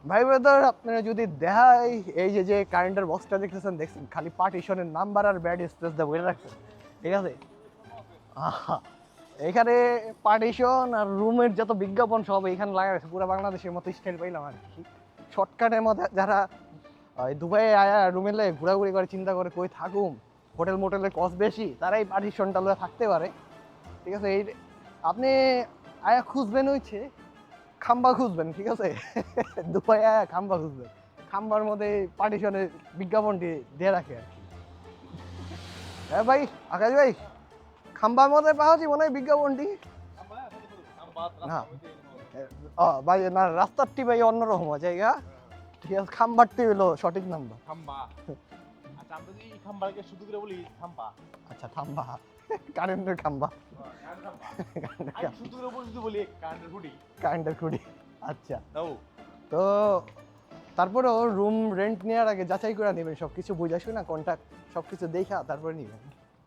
ভাই ব্রাদার আপনারা যদি দেখাই এই যে যে কারেন্টের বক্সটা দেখছেন খালি পার্টিশনের নাম্বার আর ব্যাড স্পেস দিয়ে বলে রাখছে, ঠিক আছে? আহা, এখানে পার্টিশন আর রুমের যত বিজ্ঞাপন সব এখানে লাগা গেছে, পুরো বাংলাদেশের মতো স্টাইল পাইলাম আর কি। শর্টকাটের মধ্যে যারা দুবাইয়ে আয়া রুমের লাগে ঘোরাঘুরি করে চিন্তা করে কই থাকুম, হোটেল মোটেলের কস্ট বেশি, তারা এই পার্টিশনটা লয়ে থাকতে পারে, ঠিক আছে? এই আপনি আয়া খুঁজবেন হচ্ছে খাম্বা খুঁজবেন, ঠিক আছে? দুবাই আয়া খাম্বা খুঁজবেন, খাম্বার মধ্যে পার্টিশনের বিজ্ঞাপনটি দিয়ে রাখে আর কি। হ্যাঁ ভাই, আকাশ ভাই, খাম্বার মধ্যে পাওয়া যাবে মনে হয় বিজ্ঞাপনটি। না ভাই, না রাস্তারটি ভাই অন্যরকম জায়গা, ঠিক আছে? খাম্বারটি হলো সঠিক নাম্বার। খাম্বা। আচ্ছা আমরা যদি এই খাম্বাকে শুধু করে বলি খাম্বা। আচ্ছা থাম্বা, কারেন্টের খাম্বা, কারেন্টের খাম্বা। আমি শুধু করে যদি বলি কারেন্টের খুঁটি। কারেন্টের খুঁটি। আচ্ছা, তাও তো তারপরেও রুম রেন্ট নেওয়ার আগে যাচাই করে নেবেন, সব কিছু বুঝে শুনে কন্ট্যাক্ট সব কিছু দেখা তারপরে নেবেন।